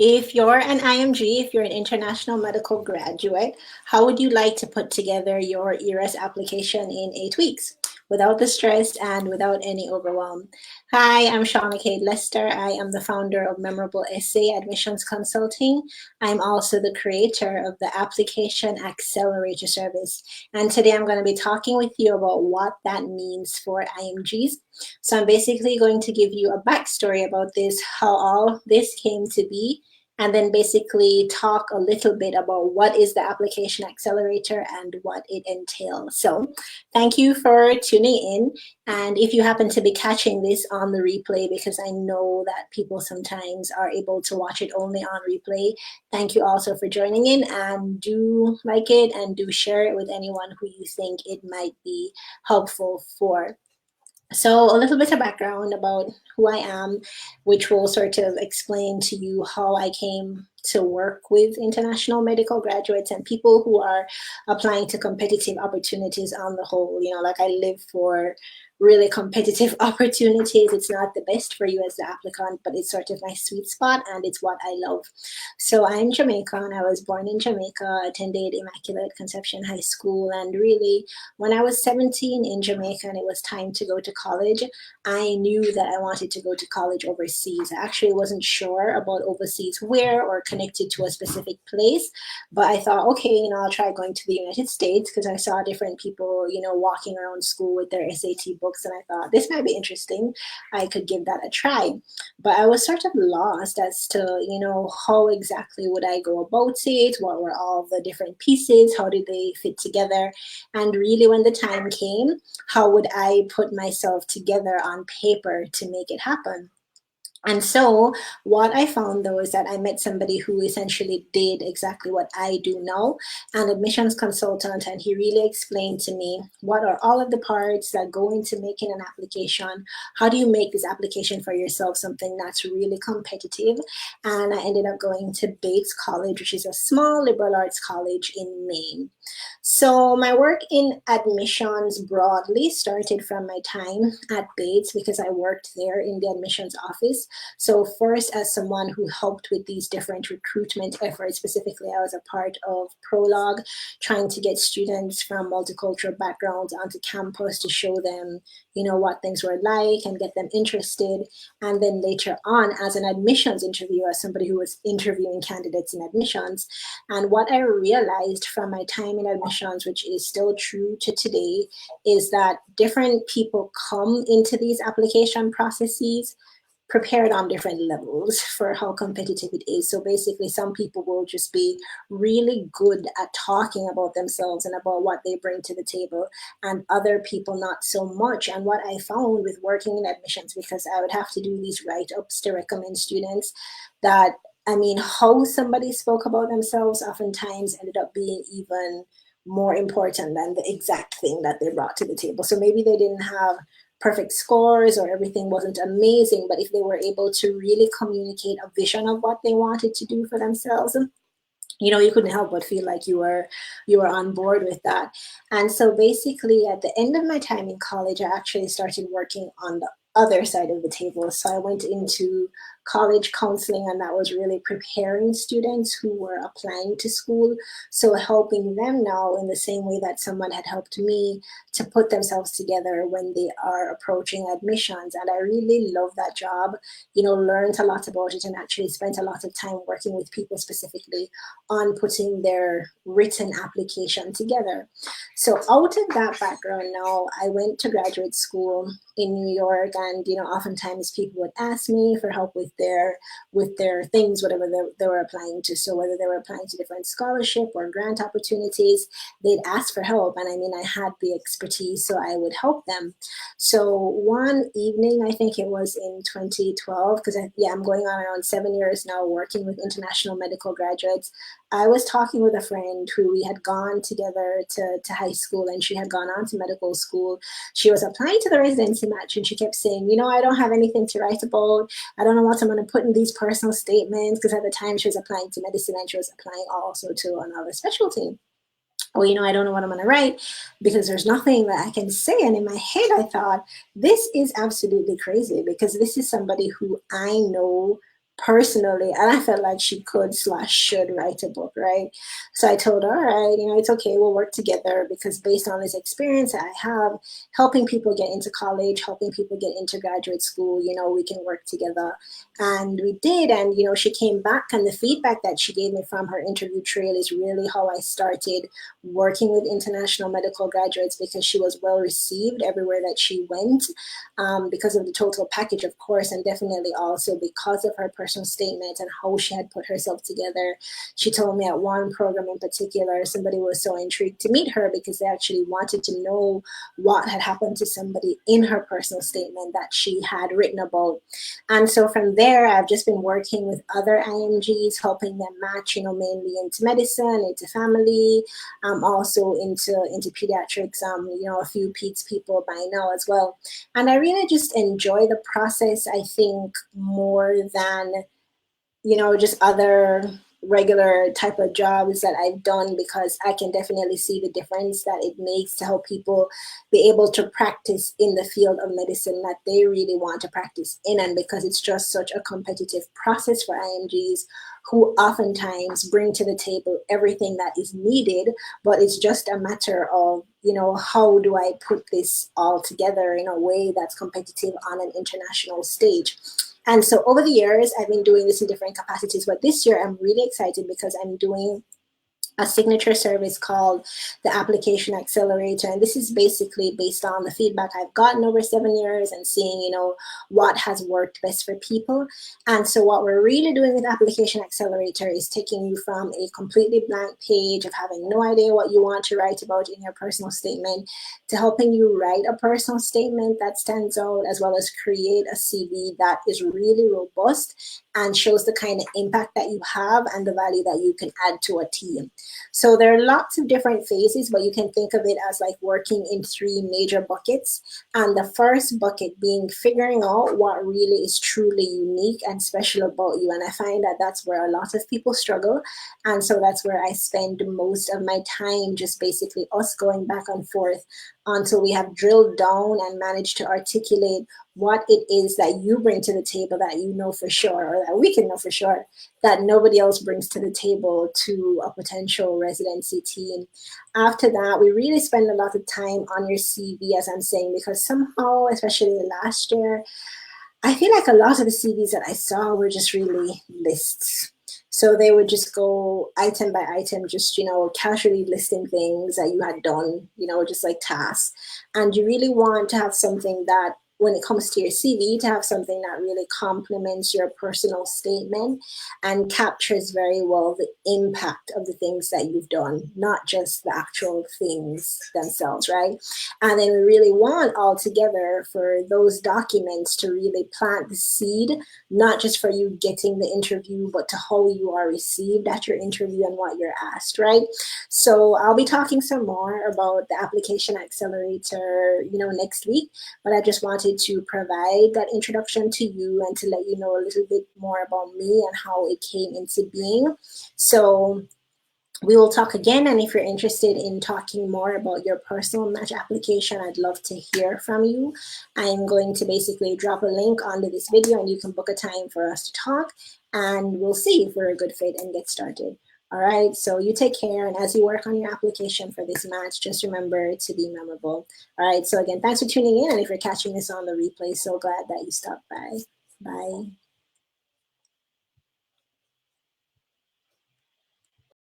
If you're an IMG, if you're an international medical graduate, how would you like to put together your ERAS application in 8 weeks without the stress and without any overwhelm? Hi, I'm Shauna Cade Lester. I am the founder of Memorable Essay Admissions Consulting. I'm also the creator of the Application Accelerator service. And today I'm going to be talking with you about what that means for IMGs. So I'm basically going to give you a backstory about this, how all this came to be, and then basically talk a little bit about what is the Application Accelerator and what it entails. So thank you for tuning in. And if you happen to be catching this on the replay, because I know that people sometimes are able to watch it only on replay, thank you also for joining in, and do like it and do share it with anyone who you think it might be helpful for. So a little bit of background about who I am, which will sort of explain to you how I came to work with international medical graduates and people who are applying to competitive opportunities on the whole. Like I live for really competitive opportunities. It's not the best for you as the applicant, but it's sort of my sweet spot and it's what I love. So I'm Jamaican. I was born in Jamaica, attended Immaculate Conception High School, and really when I was 17 in Jamaica and it was time to go to college, I knew that I wanted to go to college overseas. I actually wasn't sure about overseas where or connected to a specific place, but I thought, okay, I'll try going to the United States because I saw different people, walking around school with their SAT books, and I thought this might be interesting. I could give that a try. But I was sort of lost as to, how exactly would I go about it? What were all the different pieces? How did they fit together? And really, when the time came, how would I put myself together on paper to make it happen? And so what I found though is that I met somebody who essentially did exactly what I do now, an admissions consultant, and he really explained to me what are all of the parts that go into making an application. How do you make this application for yourself something that's really competitive? And I ended up going to Bates College, which is a small liberal arts college in Maine. So my work in admissions broadly started from my time at Bates because I worked there in the admissions office. So first, as someone who helped with these different recruitment efforts, specifically I was a part of Prologue, trying to get students from multicultural backgrounds onto campus to show them, what things were like and get them interested. And then later on, as an admissions interviewer, as somebody who was interviewing candidates in admissions. And what I realized from my time in admissions, which is still true to today, is that different people come into these application processes prepared on different levels for how competitive it is. So basically, some people will just be really good at talking about themselves and about what they bring to the table, and other people not so much. And what I found with working in admissions, because I would have to do these write-ups to recommend students, that how somebody spoke about themselves oftentimes ended up being even more important than the exact thing that they brought to the table. So maybe they didn't have perfect scores or everything wasn't amazing, but if they were able to really communicate a vision of what they wanted to do for themselves, you couldn't help but feel like you were on board with that. And so basically at the end of my time in college, I actually started working on the other side of the table. So I went into college counseling, and that was really preparing students who were applying to school. So helping them now in the same way that someone had helped me to put themselves together when they are approaching admissions. And I really love that job, learned a lot about it, and actually spent a lot of time working with people specifically on putting their written application together. So out of that background now, I went to graduate school in New York, and oftentimes people would ask me for help with their things, whatever they were applying to. So whether they were applying to different scholarship or grant opportunities, they'd ask for help, and I had the expertise, so I would help them. So one evening, I think it was in 2012, because I'm going on around 7 years now working with international medical graduates. I was talking with a friend who we had gone together to high school, and she had gone on to medical school. She was applying to the residency match, and she kept saying, I don't have anything to write about. I don't know what I'm going to put in these personal statements, because at the time she was applying to medicine and she was applying also to another specialty. Oh, I don't know what I'm going to write because there's nothing that I can say. And in my head, I thought, this is absolutely crazy, because this is somebody who I know personally, and I felt like she could / should write a book, right? So I told her, all right, it's okay, we'll work together, because based on this experience that I have helping people get into college, helping people get into graduate school, we can work together. And we did, and she came back, and the feedback that she gave me from her interview trail is really how I started working with international medical graduates, because she was well received everywhere that she went, because of the total package, of course, and definitely also because of her personal statement and how she had put herself together. She told me at one program in particular, somebody was so intrigued to meet her because they actually wanted to know what had happened to somebody in her personal statement that she had written about. And so from there, I've just been working with other IMGs, helping them match, mainly into medicine, into family, also into pediatrics, a few peds people by now as well. And I really just enjoy the process, I think, more than, just other regular type of jobs that I've done, because I can definitely see the difference that it makes to help people be able to practice in the field of medicine that they really want to practice in. And because it's just such a competitive process for IMGs, who oftentimes bring to the table everything that is needed, but it's just a matter of, how do I put this all together in a way that's competitive on an international stage. And so over the years, I've been doing this in different capacities, but this year I'm really excited because I'm doing a signature service called the Application Accelerator. And this is basically based on the feedback I've gotten over 7 years and seeing, what has worked best for people. And so what we're really doing with Application Accelerator is taking you from a completely blank page of having no idea what you want to write about in your personal statement to helping you write a personal statement that stands out, as well as create a CV that is really robust and shows the kind of impact that you have and the value that you can add to a team. So there are lots of different phases, but you can think of it as like working in 3 major buckets. And the first bucket being figuring out what really is truly unique and special about you. And I find that that's where a lot of people struggle. And so that's where I spend most of my time, just basically us going back and forth until we have drilled down and managed to articulate what it is that you bring to the table that you know for sure, or that we can know for sure, that nobody else brings to the table to a potential residency team. After that, we really spend a lot of time on your CV, as I'm saying, because somehow, especially last year, I feel like a lot of the CVs that I saw were just really lists. So they would just go item by item, just, casually listing things that you had done, just like tasks. And you really want to have something that, when it comes to your CV, to have something that really complements your personal statement and captures very well the impact of the things that you've done, not just the actual things themselves, right? And then we really want all together for those documents to really plant the seed, not just for you getting the interview, but to how you are received at your interview and what you're asked, right? So I'll be talking some more about the Application Accelerator, next week, but I just wanted to provide that introduction to you and to let you know a little bit more about me and how it came into being. So we will talk again, and if you're interested in talking more about your personal match application, I'd love to hear from you. I'm going to basically drop a link under this video, and you can book a time for us to talk, and we'll see if we're a good fit and get started. All right, so you take care, and as you work on your application for this match, just remember to be memorable. All right, so again, thanks for tuning in, and if you're catching this on the replay, so glad that you stopped by. Bye.